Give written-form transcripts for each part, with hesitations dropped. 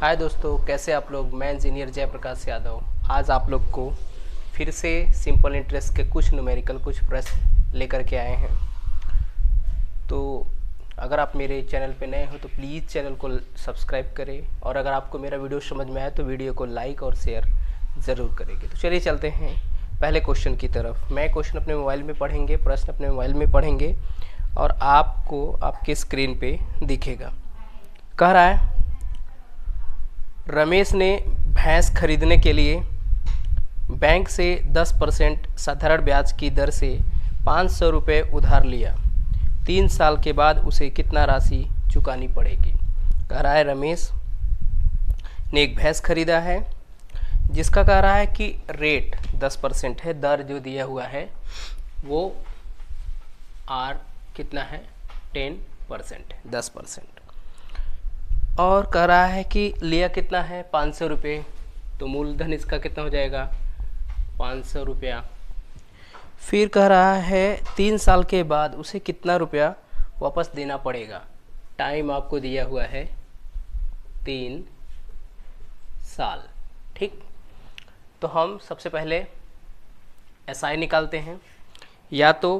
हाय दोस्तों, कैसे आप लोग। मैं इंजीनियर जयप्रकाश यादव आज आप लोग को फिर से सिंपल इंटरेस्ट के कुछ न्यूमेरिकल कुछ प्रश्न लेकर के आए हैं। तो अगर आप मेरे चैनल पे नए हो तो प्लीज़ चैनल को सब्सक्राइब करें, और अगर आपको मेरा वीडियो समझ में आए तो वीडियो को लाइक और शेयर ज़रूर करेंगे। तो चलिए चलते हैं पहले क्वेश्चन की तरफ। मैं क्वेश्चन अपने मोबाइल में पढ़ेंगे, प्रश्न अपने मोबाइल में पढ़ेंगे और आपको आपके स्क्रीन पे दिखेगा। कह रहा है, रमेश ने भैंस खरीदने के लिए बैंक से 10% साधारण ब्याज की दर से 500 रुपये उधार लिया। 3 साल के बाद उसे कितना राशि चुकानी पड़ेगी। कह रहा है रमेश ने एक भैंस खरीदा है जिसका कह रहा है कि रेट 10% है, दर जो दिया हुआ है वो आर कितना है 10% है, 10%। और कह रहा है कि लिया कितना है 500 रुपये, तो मूलधन इसका कितना हो जाएगा 500 रुपया। फिर कह रहा है 3 साल के बाद उसे कितना रुपया वापस देना पड़ेगा। टाइम आपको दिया हुआ है 3 साल। ठीक, तो हम सबसे पहले एसआई निकालते हैं। या तो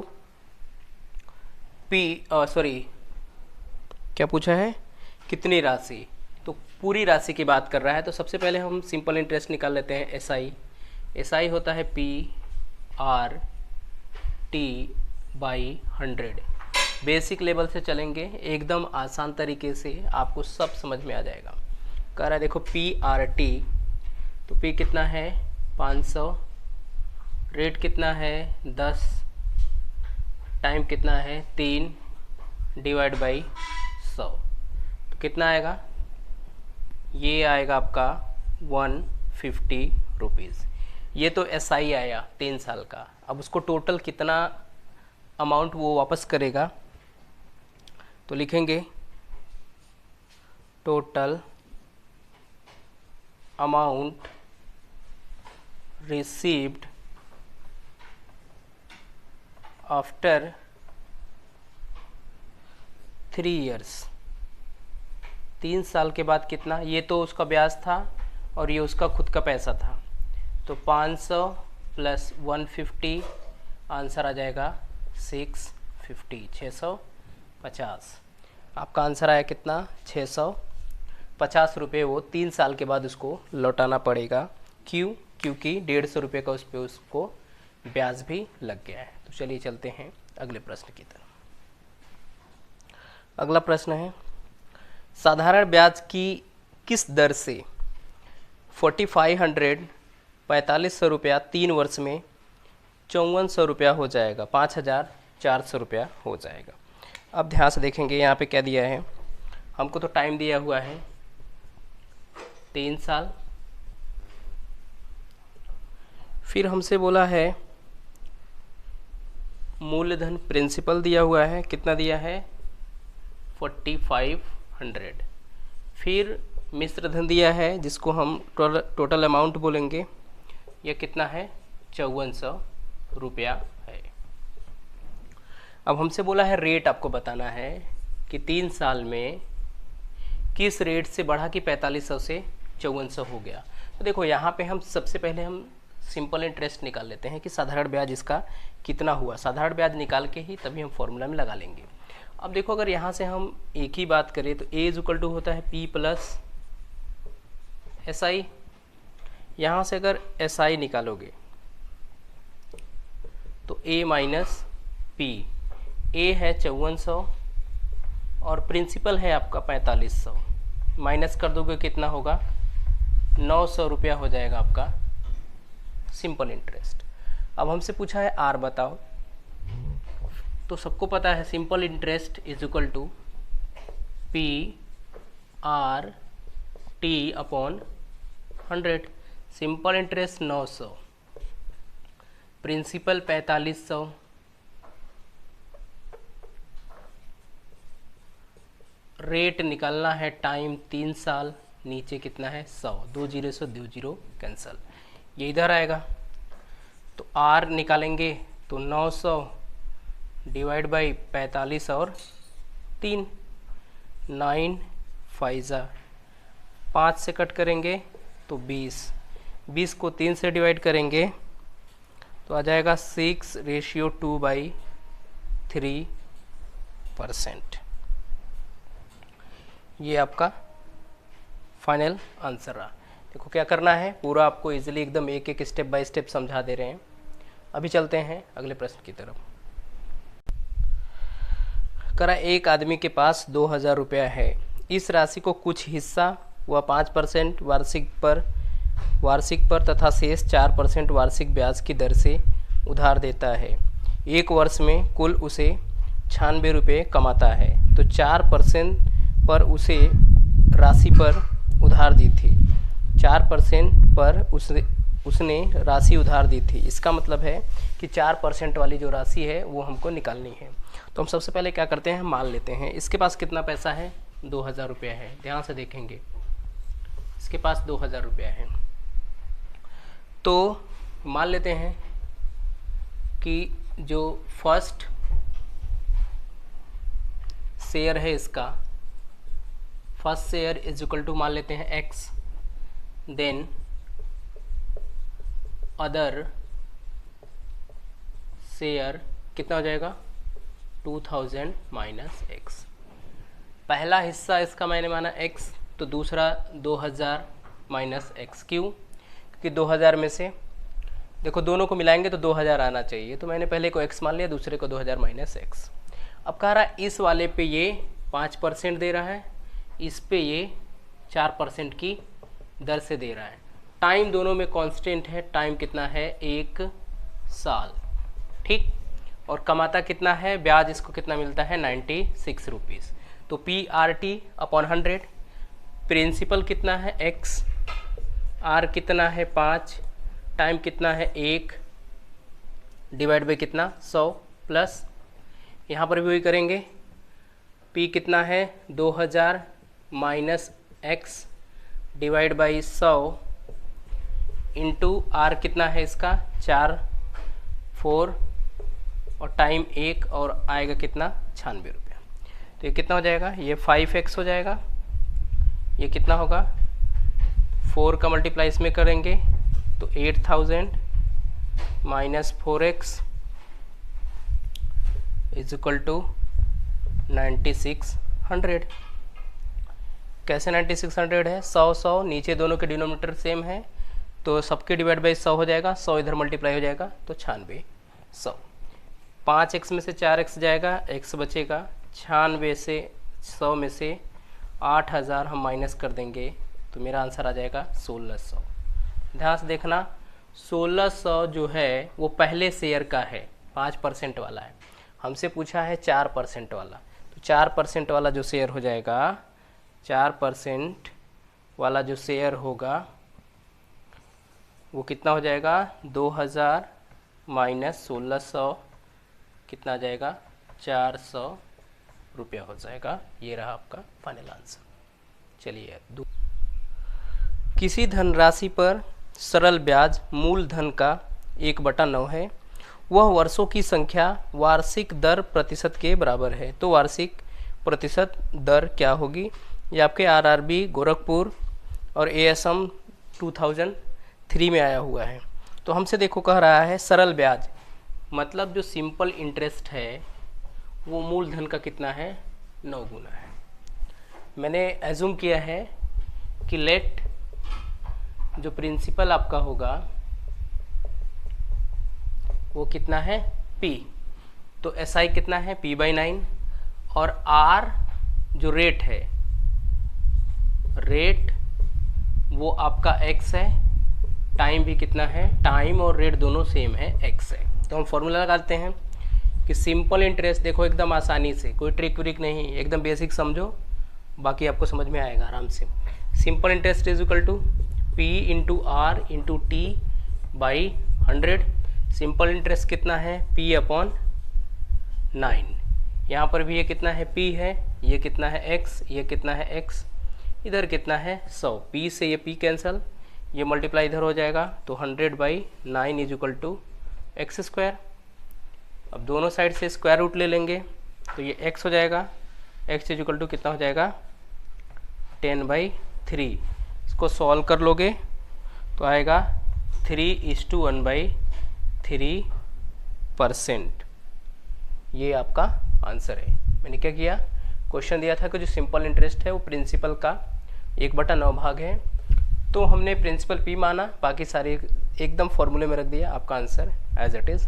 क्या पूछा है, कितनी राशि, तो पूरी राशि की बात कर रहा है। तो सबसे पहले हम सिंपल इंटरेस्ट निकाल लेते हैं। एसआई होता है PR T by 100। Basic level से चलेंगे, एकदम आसान तरीके से आपको सब समझ में आ जाएगा। कह रहा है देखो PRT, तो P कितना है 500, रेट कितना है 10, टाइम कितना है 3 डिवाइड बाई 100, तो कितना आएगा, ये आएगा आपका 150 रुपीज़। ये तो एसआई आया 3 साल का। अब उसको टोटल कितना अमाउंट वो वापस करेगा, तो लिखेंगे total amount received after 3 years. 3 साल के बाद कितना, ये तो उसका ब्याज था और ये उसका खुद का पैसा था, तो 500 प्लस 150 आंसर आ जाएगा 650, 650। आपका आंसर आया कितना 650 रुपये। वो 3 साल के बाद उसको लौटाना पड़ेगा। क्यों? क्योंकि 150 रुपये का उस पर उसको ब्याज भी लग गया है। तो चलिए चलते हैं अगले प्रश्न की तरफ। अगला प्रश्न है, साधारण ब्याज की किस दर से 4500 4500 रुपया 3 वर्ष में 5400 रुपया हो जाएगा, 5400 रुपया हो जाएगा। अब ध्यान से देखेंगे यहाँ पे क्या दिया है। हमको तो टाइम दिया हुआ है 3 साल। फिर हमसे बोला है मूलधन प्रिंसिपल दिया हुआ है, कितना दिया है 4500। फिर मिश्र धन दिया है जिसको हम टोटल अमाउंट बोलेंगे, यह कितना है 5400 रुपया है। अब हमसे बोला है रेट आपको बताना है कि 3 साल में किस रेट से बढ़ा कि 4500 से 5400 हो गया। तो देखो यहाँ पे हम सबसे पहले हम सिंपल इंटरेस्ट निकाल लेते हैं कि साधारण ब्याज इसका कितना हुआ। साधारण ब्याज निकाल के ही तभी हम फॉर्मूला में लगा लेंगे। अब देखो अगर यहाँ से हम एक ही बात करें तो A इक्वल टू होता है P प्लस SI। यहाँ से अगर SI निकालोगे तो A माइनस P, A है 5400 और प्रिंसिपल है आपका 4500, माइनस कर दोगे कितना होगा 900 रुपया हो जाएगा आपका सिंपल इंटरेस्ट। अब हमसे पूछा है R बताओ, तो सबको पता है simple interest is equal to PRT upon 100। Simple interest 900, principal 4500, rate निकालना है टाइम 3 साल, नीचे कितना है 100, 2 जीरो से 2 जीरो कैंसल, ये इधर आएगा। तो R निकालेंगे तो 900 डिवाइड बाई 45 और 3, 9 5 5 से कट करेंगे तो 20, 20 को 3 से डिवाइड करेंगे तो आ जाएगा 6:2/3%। ये आपका फाइनल आंसर रहा। देखो क्या करना है, पूरा आपको इजीली एकदम एक एक स्टेप बाय स्टेप समझा दे रहे हैं। अभी चलते हैं अगले प्रश्न की तरफ। करा एक आदमी के पास 2000 रुपया है, इस राशि को कुछ हिस्सा वह 5% वार्षिक पर तथा शेष 4% वार्षिक ब्याज की दर से उधार देता है। एक वर्ष में कुल उसे 96 रुपये कमाता है, तो 4% पर उसे राशि पर उधार दी थी, 4% पर उसने राशि उधार दी थी। इसका मतलब है कि 4% वाली जो राशि है वो हमको निकालनी है। तो हम सबसे पहले क्या करते हैं, मान लेते हैं इसके पास कितना पैसा है, 2000 रुपया है। ध्यान से देखेंगे, इसके पास 2000 रुपया है। तो मान लेते हैं कि जो फर्स्ट शेयर है इसका, first share is equal to मान लेते हैं x, देन अदर शेयर कितना हो जाएगा 2000 माइनस x। पहला हिस्सा इसका मैंने माना x, तो दूसरा 2000 माइनस x। क्यों? क्योंकि 2000 में से देखो दोनों को मिलाएंगे तो 2000 आना चाहिए, तो मैंने पहले को x मान लिया, दूसरे को 2000 माइनस x। अब कह रहा है इस वाले पे ये 5% दे रहा है, इस पे ये 4% की दर से दे रहा है। टाइम दोनों में कांस्टेंट है, टाइम कितना है 1 साल, ठीक। और कमाता कितना है, ब्याज इसको कितना मिलता है 96 रुपीज़। तो PRT/100, प्रिंसिपल कितना है x, R कितना है 5, टाइम कितना है 1, डिवाइड बाई कितना 100, प्लस यहाँ पर भी वही करेंगे, P कितना है 2000 minus x divide by 100 into R कितना है इसका 4, 4 और टाइम 1 और आएगा कितना 96 रुपया। तो ये कितना हो जाएगा, ये 5x हो जाएगा, ये कितना होगा 4 का मल्टीप्लाई इसमें करेंगे तो 8000 minus 4x is equal to 9600। कैसे 9600 है, 100 नीचे दोनों के डिनोमिनेटर सेम है तो सबके डिवाइड बाई 100 हो जाएगा, 100 इधर मल्टीप्लाई हो जाएगा तो 9600। 5x में से 4x जाएगा, x बचेगा, 96 से 100 में से 8000 हम माइनस कर देंगे तो मेरा आंसर आ जाएगा 1600। ध्यान से देखना, 1600 जो है वो पहले शेयर का है, 5% वाला है। हमसे पूछा है 4% वाला, तो 4% वाला जो शेयर हो जाएगा, 4% वाला जो शेयर होगा वो कितना हो जाएगा 2000 माइनस 1600 कितना आ जाएगा 400 रुपया हो जाएगा। ये रहा आपका फाइनल आंसर। चलिए किसी धनराशि पर सरल ब्याज मूलधन का 1/9 है, वह वर्षों की संख्या वार्षिक दर प्रतिशत के बराबर है। तो वार्षिक प्रतिशत दर क्या होगी, ये आपके RRB गोरखपुर और ASM 2003 में आया हुआ है। तो हमसे देखो कह रहा है सरल ब्याज, मतलब जो सिंपल इंटरेस्ट है वो मूलधन का कितना है 9 गुना है। मैंने एज्यूम किया है कि लेट जो प्रिंसिपल आपका होगा वो कितना है P, तो SI कितना है P/9 और R जो रेट है, रेट वो आपका X है, टाइम भी कितना है, टाइम और रेट दोनों सेम है X है। तो हम फॉर्मूला लगाते हैं कि सिंपल इंटरेस्ट, देखो एकदम आसानी से, कोई ट्रिक व्रिक नहीं, एकदम बेसिक समझो, बाकी आपको समझ में आएगा आराम से। Simple interest is equal to P into R into T by 100। Simple interest कितना है P/9। यहाँ पर भी ये कितना है P है, ये कितना है X, ये कितना है X, इधर कितना है 100। P से ये P कैंसल, ये मल्टीप्लाई इधर हो जाएगा तो 100/9 इज इक्वल टू x²। अब दोनों साइड से स्क्वायर रूट ले लेंगे तो ये x हो जाएगा, x इज इक्वल टू कितना हो जाएगा 10/3। इसको सॉल्व कर लोगे तो आएगा 3:1/3%। ये आपका आंसर है। मैंने क्या किया, क्वेश्चन दिया था कि जो सिंपल इंटरेस्ट है वो प्रिंसिपल का 1/9 भाग है, तो हमने प्रिंसिपल P माना, बाकी सारे एकदम फॉर्मूले में रख दिया। आपका आंसर एज इट इज़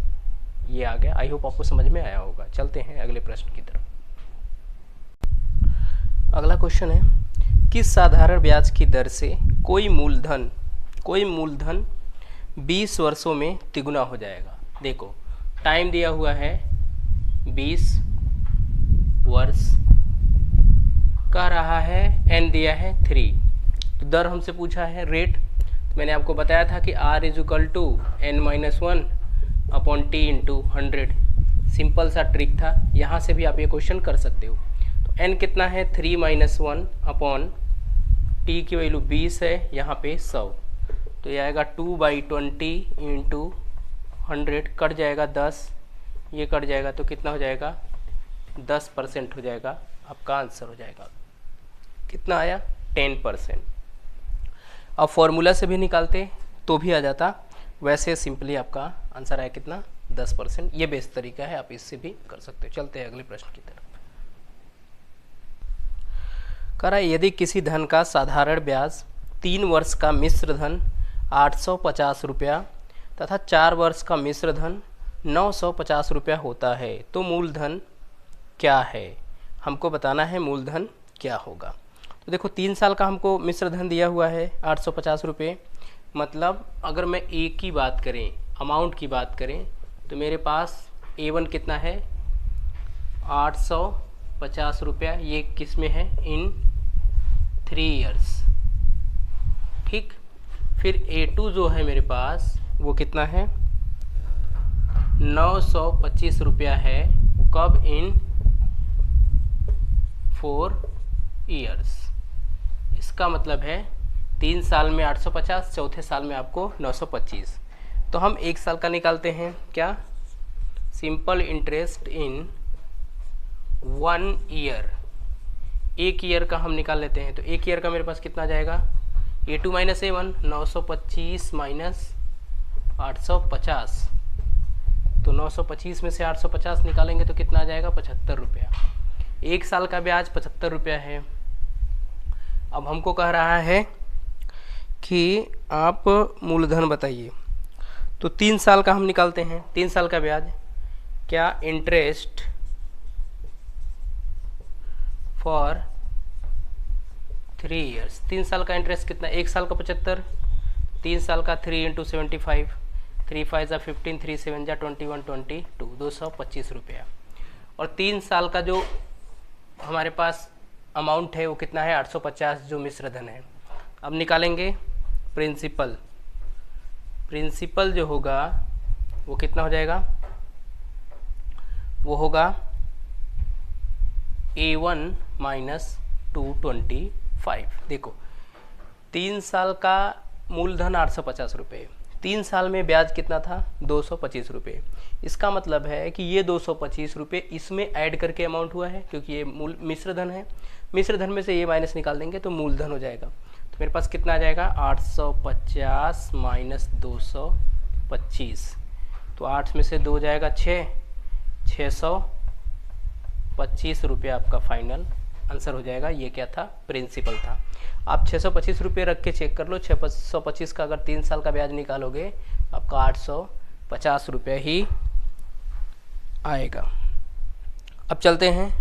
ये आ गया। आई होप आपको समझ में आया होगा। चलते हैं अगले प्रश्न की तरफ। अगला क्वेश्चन है, किस साधारण ब्याज की दर से कोई मूलधन 20 वर्षों में तिगुना हो जाएगा। देखो टाइम दिया हुआ है 20 वर्ष, कह रहा है n दिया है 3, तो दर हमसे पूछा है रेट। तो मैंने आपको बताया था कि R = n-1/t × 100। सिंपल सा ट्रिक था, यहाँ से भी आप ये क्वेश्चन कर सकते हो। तो n कितना है 3 - 1/t की वैल्यू 20 है, यहाँ पे 100, तो ये आएगा 2/20 × 100, कट जाएगा 10, ये कट जाएगा तो कितना हो जाएगा 10% हो जाएगा। आपका आंसर हो जाएगा कितना आया 10%। अब फॉर्मूला से भी निकालते तो भी आ जाता, वैसे सिंपली आपका आंसर आया कितना 10%। ये बेस्ट तरीका है, आप इससे भी कर सकते हो। चलते हैं अगले प्रश्न की तरफ। कह रहा है, यदि किसी धन का साधारण ब्याज 3 वर्ष का मिश्र धन 850 रुपया तथा 4 वर्ष का मिश्र धन 950 रुपया होता है, तो मूलधन क्या है? हमको बताना है मूलधन क्या होगा। तो देखो 3 साल का हमको मिश्र धन दिया हुआ है 850 रुपये, मतलब अगर मैं A की बात करें, अमाउंट की बात करें, तो मेरे पास A1 कितना है 850 रुपया, ये किस में है इन 3 इयर्स, ठीक। फिर A2 जो है मेरे पास वो कितना है 925 रुपया है, कब इन 4 इयर्स। इसका मतलब है 3 साल में 850, चौथे साल में आपको 925। तो हम 1 साल का निकालते हैं, क्या simple interest in 1 year, 1 year का हम निकाल लेते हैं। तो 1 ईयर का मेरे पास कितना जाएगा A2 - A1 925 - 850, तो 925 में से 850 निकालेंगे तो कितना आ जाएगा 75 रुपया। 1 साल का ब्याज 75 रुपया है। अब हमको कह रहा है कि आप मूलधन बताइए, तो 3 साल का हम निकालते हैं। 3 साल का ब्याज क्या इंटरेस्ट फॉर 3 इयर्स, 3 साल का इंटरेस्ट कितना, 1 साल का 75, 3 साल का 3 × 75, 3 × 5 = 15, 3 × 7 = 21, 22, 225 रुपया। और 3 साल का जो हमारे पास अमाउंट है वो कितना है 850, जो मिश्र धन है। अब निकालेंगे प्रिंसिपल, प्रिंसिपल जो होगा वो कितना हो जाएगा, वो होगा A1 - 225। देखो 3 साल का मूलधन 850 रुपये, 3 साल में ब्याज कितना था 225 रुपये। इसका मतलब है कि ये 225 रुपये इसमें ऐड करके अमाउंट हुआ है, क्योंकि ये मूल मिश्र धन है। मिश्र धन में से ये माइनस निकाल देंगे तो मूलधन हो जाएगा। तो मेरे पास कितना आ जाएगा 850 - 225, तो 8 में से 2 जाएगा 6, 625 रुपये आपका फाइनल आंसर हो जाएगा। ये क्या था प्रिंसिपल था। आप 625 रुपये रख के चेक कर लो, 625 का अगर 3 साल का ब्याज निकालोगे आपका 850 रुपये ही आएगा। अब चलते हैं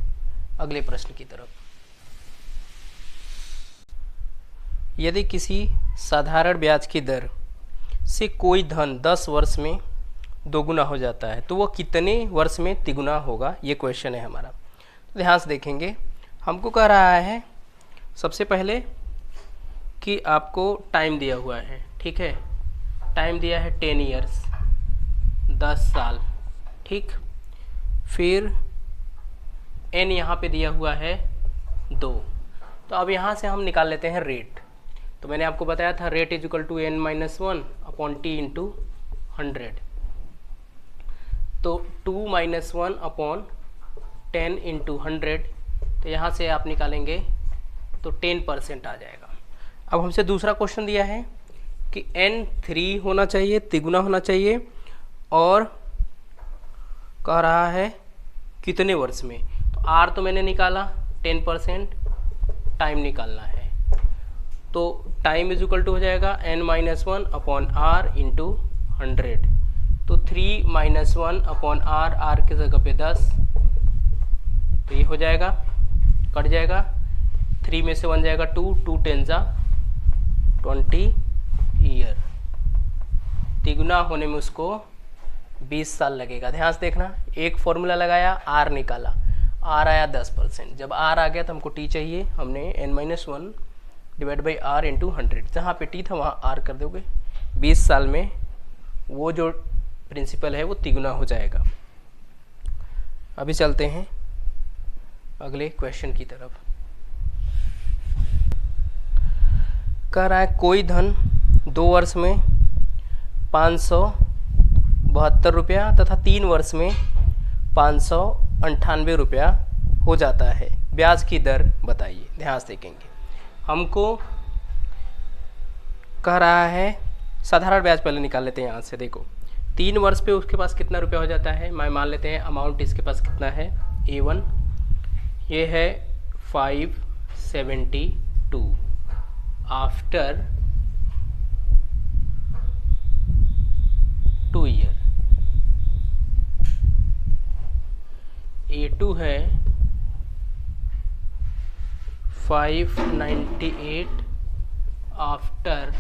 अगले प्रश्न की तरफ। यदि किसी साधारण ब्याज की दर से कोई धन 10 वर्ष में दोगुना हो जाता है, तो वह कितने वर्ष में तिगुना होगा, ये क्वेश्चन है हमारा। ध्यान से देखेंगे, हमको कह रहा है सबसे पहले कि आपको टाइम दिया हुआ है, ठीक है, टाइम दिया है 10 इयर्स, 10 साल, ठीक। फिर n यहाँ पे दिया हुआ है 2। तो अब यहाँ से हम निकाल लेते हैं रेट। तो मैंने आपको बताया था रेट = n - 1/t × 100। तो 2 - 1/10 × 100, तो यहाँ से आप निकालेंगे तो 10% आ जाएगा। अब हमसे दूसरा क्वेश्चन दिया है कि n3 होना चाहिए, तिगुना होना चाहिए, और कह रहा है कितने वर्ष में। तो r तो मैंने निकाला 10%, टाइम निकालना है, तो टाइम इज इक्वल टू हो जाएगा n-1 अपॉन r इंटू 100। तो 3 - 1 अपॉन r की जगह पे 10, तो ये हो जाएगा, कट जाएगा, 3 में से 1 जाएगा 2, 2 10 जा 20 ईयर। तिगुना होने में उसको 20 साल लगेगा। ध्यान से देखना, एक फॉर्मूला लगाया, r निकाला, r आया 10%। जब r आ गया तो हमको t चाहिए, हमने n-1 divide by r into 100, जहाँ पे t था वहाँ r कर दोगे। 20 साल में वो जो प्रिंसिपल है वो तिगुना हो जाएगा। अभी चलते हैं अगले क्वेश्चन की तरफ। कह रहा है कोई धन 2 वर्ष में 572 रुपया तथा 3 वर्ष में 598 रुपया हो जाता है, ब्याज की दर बताइए। ध्यान से देखेंगे, हमको कह रहा है साधारण ब्याज पहले निकाल लेते हैं। यहाँ से देखो 3 वर्ष पे उसके पास कितना रुपया हो जाता है, मैं मान लेते हैं अमाउंट इसके पास कितना है, A1 ये है 572 आफ्टर 2 ईयर। A2 है 598 आफ्टर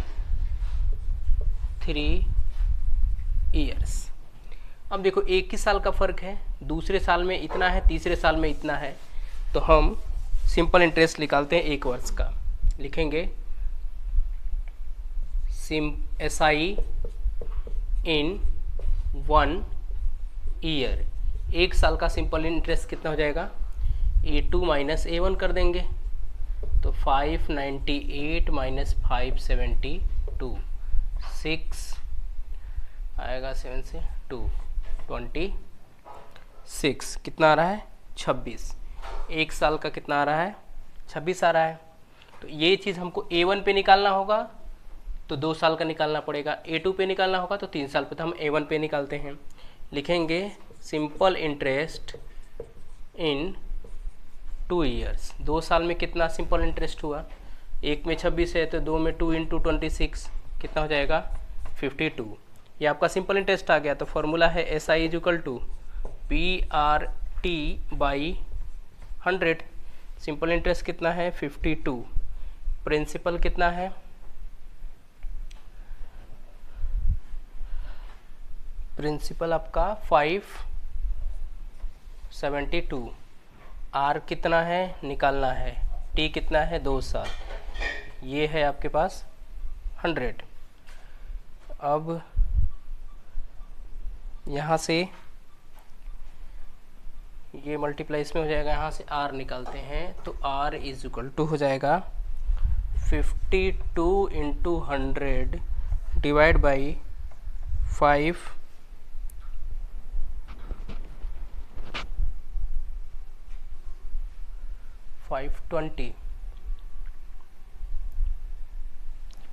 3 ईयर्स। अब देखो एक ही साल का फ़र्क है, दूसरे साल में इतना है, तीसरे साल में इतना है, तो हम सिंपल इंटरेस्ट निकालते हैं 1 वर्ष का। लिखेंगे SI इन 1 ईयर। 1 साल का सिंपल इंटरेस्ट कितना हो जाएगा, A2 माइनस A1 कर देंगे, तो 598 माइनस 572, 6 आएगा, 7 से 2 26, कितना आ रहा है 26। 1 साल का कितना आ रहा है, 26 आ रहा है। तो ये चीज़ हमको A1 पे निकालना होगा तो 2 साल का निकालना पड़ेगा, A2 पे निकालना होगा तो 3 साल पे, तो हम A1 पे निकालते हैं। लिखेंगे सिंपल इंटरेस्ट इन 2 ईयर्स। 2 साल में कितना सिंपल इंटरेस्ट हुआ, 1 में 26 है तो 2 में 2 इंटू 26 कितना हो जाएगा 52। ये आपका सिंपल इंटरेस्ट आ गया। तो फॉर्मूला है SI is equal to PRT by 100। Simple interest कितना है 52, प्रिंसिपल कितना है, प्रिंसिपल आपका 572, R कितना है निकालना है, T कितना है 2 साल, ये है आपके पास 100। अब यहाँ से ये मल्टीप्लाई इसमें हो जाएगा, यहाँ से R निकालते हैं तो R इज इक्वल टू हो जाएगा 52 इंटू 100 डिवाइड बाई 520,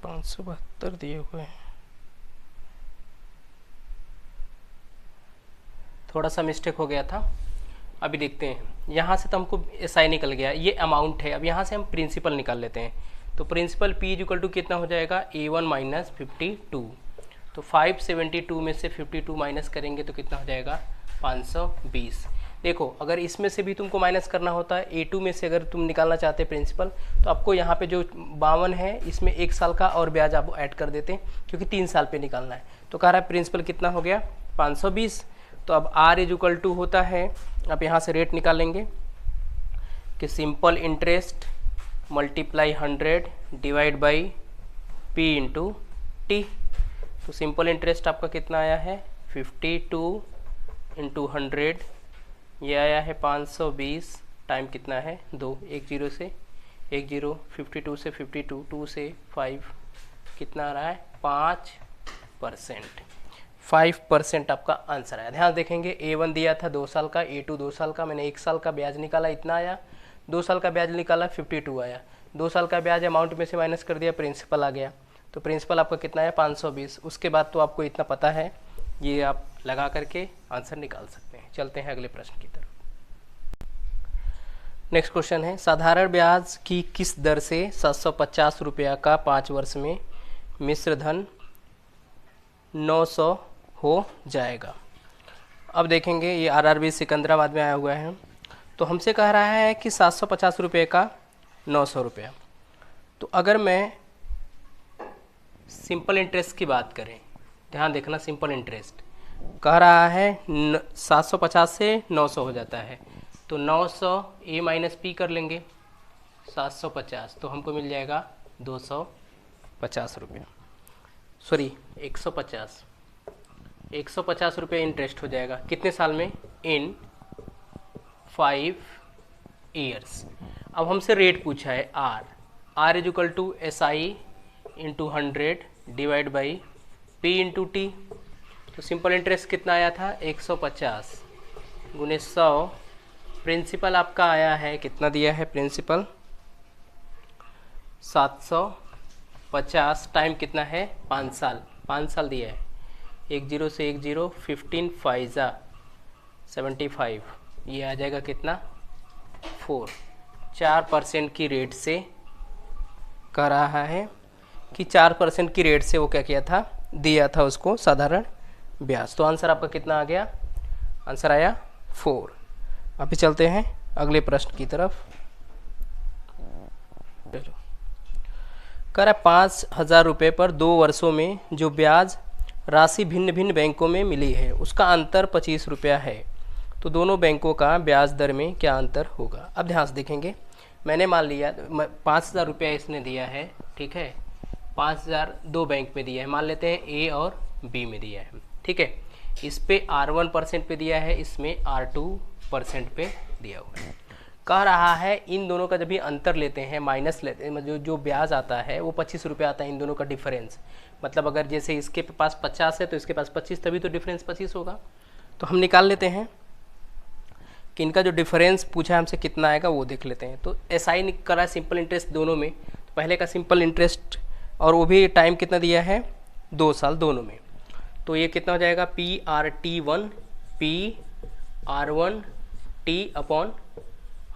572 दिए हुए हैं, थोड़ा सा मिस्टेक हो गया था। अभी देखते हैं, यहाँ से तो हमको SI निकल गया, ये अमाउंट है। अब यहाँ से हम प्रिंसिपल निकाल लेते हैं, तो प्रिंसिपल P इक्वल टू कितना हो जाएगा A1 माइनस 52। तो 572 में से 52 माइनस करेंगे तो कितना हो जाएगा 520। देखो अगर इसमें से भी तुमको माइनस करना होता है, A2 में से अगर तुम निकालना चाहते हैं प्रिंसिपल, तो आपको यहाँ पे जो 52 है इसमें 1 साल का और ब्याज आप ऐड कर देते हैं, क्योंकि 3 साल पे निकालना है। तो कह रहा है प्रिंसिपल कितना हो गया 520। तो अब R इज इक्वल टू होता है, आप यहाँ से रेट निकालेंगे कि simple interest multiply 100 divide by P into T। तो सिंपल इंटरेस्ट आपका कितना आया है 52 इंटू 100, ये आया है 520, टाइम कितना है 2, 1 0 से 1 0, 52 से 52, 2 से 5, कितना आ रहा है 5%। 5% आपका आंसर आया। ध्यान देखेंगे A1 दिया था 2 साल का, A2 2 साल का, मैंने 1 साल का ब्याज निकाला, इतना आया। 2 साल का ब्याज निकाला 52 आया, 2 साल का ब्याज अमाउंट में से माइनस कर दिया, प्रिंसिपल आ गया, तो प्रिंसिपल आपका कितना है 520। उसके बाद तो आपको इतना पता है, ये आप लगा करके आंसर निकाल सकते हैं। चलते हैं अगले प्रश्न की तरफ। नेक्स्ट क्वेश्चन है, साधारण ब्याज की किस दर से 750 रुपया का 5 वर्ष में मिश्र धन 900 हो जाएगा। अब देखेंगे, ये आरआरबी सिकंदराबाद में आया हुआ है, तो हमसे कह रहा है कि 750 रुपये का 900 रुपया। तो अगर मैं सिंपल इंटरेस्ट की बात करें, ध्यान देखना, सिंपल इंटरेस्ट कह रहा है 750 से 900 हो जाता है, तो 900 ए माइनस पी कर लेंगे 750, तो हमको मिल जाएगा 250 रुपया, सॉरी 150 रुपये इंटरेस्ट हो जाएगा। कितने साल में? In 5 years. अब हमसे रेट पूछा है R is equal to SI into 100 divide by P into T. तो सिंपल इंटरेस्ट कितना आया था? 150 गुने 100। प्रिंसिपल आपका आया है, कितना दिया है प्रिंसिपल? 750। टाइम कितना है? 5 साल। 5 साल दिया है। 10 से 10, 15 5 75, ये आ जाएगा कितना? 4। 4% की रेट से कह रहा है कि 4% की रेट से वो क्या किया था? दिया था उसको साधारण ब्याज। तो आंसर आपका कितना आ गया? आंसर आया 4। अभी चलते हैं अगले प्रश्न की तरफ। कह रहा 5,000 रुपये पर 2 वर्षों में जो ब्याज राशि भिन्न भिन्न बैंकों में मिली है उसका अंतर 25 रुपया है, तो दोनों बैंकों का ब्याज दर में क्या अंतर होगा? अब ध्यान से देखेंगे, मैंने मान लिया 5,000 रुपया इसने दिया है, ठीक है, 5,000 दो बैंक में दिया है, मान लेते हैं ए और बी में दिया है, ठीक है। इस पे R1% पे दिया है, इसमें R2% पे दिया हुआ है। कह रहा है इन दोनों का जब भी अंतर लेते हैं, माइनस लेते हैं, जो ब्याज आता है वो 25 रुपये आता है, इन दोनों का डिफरेंस। मतलब अगर जैसे इसके पास 50 है तो इसके पास 25, तभी तो डिफरेंस 25 होगा। तो हम निकाल लेते हैं कि इनका जो डिफरेंस पूछा है हमसे कितना आएगा, वो देख लेते हैं। तो SI करा सिंपल इंटरेस्ट दोनों में, तो पहले का सिंपल इंटरेस्ट और वो भी टाइम कितना दिया है? 2 साल दोनों में। तो ये कितना हो जाएगा? PRT1 PR1T upon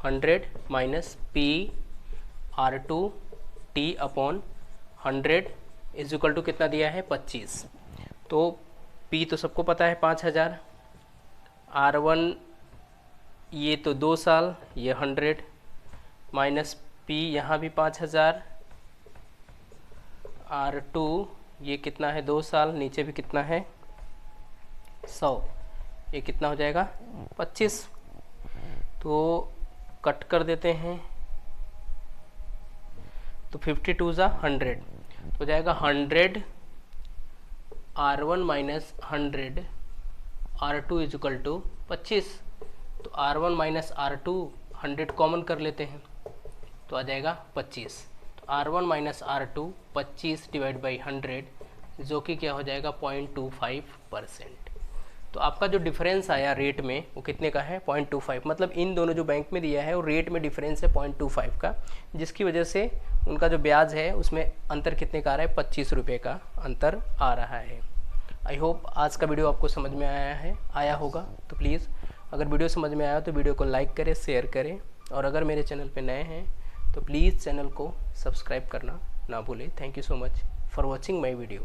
100 minus PR2T upon 100 is equal to कितना दिया है? 25। तो P तो सबको पता है 5,000, R1 ये तो 2 साल, ये 100 माइनस P यहाँ भी 5,000, R2 ये कितना है? 2 साल, नीचे भी कितना है? 100, ये कितना हो जाएगा? 25। तो कट कर देते हैं, तो 52 ज़ा 100 तो जाएगा 100 R1 minus 100 R2 is equal to 25। तो R1 माइनस R2 100 कॉमन कर लेते हैं, तो आ जाएगा 25। तो R1 minus R2 25 divide by 100, जो कि क्या हो जाएगा? 0.25%। तो आपका जो डिफरेंस आया रेट में वो कितने का है? 0.25। मतलब इन दोनों जो बैंक में दिया है वो रेट में डिफरेंस है 0.25 का, जिसकी वजह से उनका जो ब्याज है उसमें अंतर कितने का आ रहा है? 25 रुपये का अंतर आ रहा है। आई होप आज का वीडियो आपको समझ में आया होगा। तो प्लीज़ अगर वीडियो समझ में आया तो वीडियो को लाइक करें, शेयर करें, और अगर मेरे चैनल पर नए हैं तो प्लीज़ चैनल को सब्सक्राइब करना ना भूलें। Thank you so much for watching my video.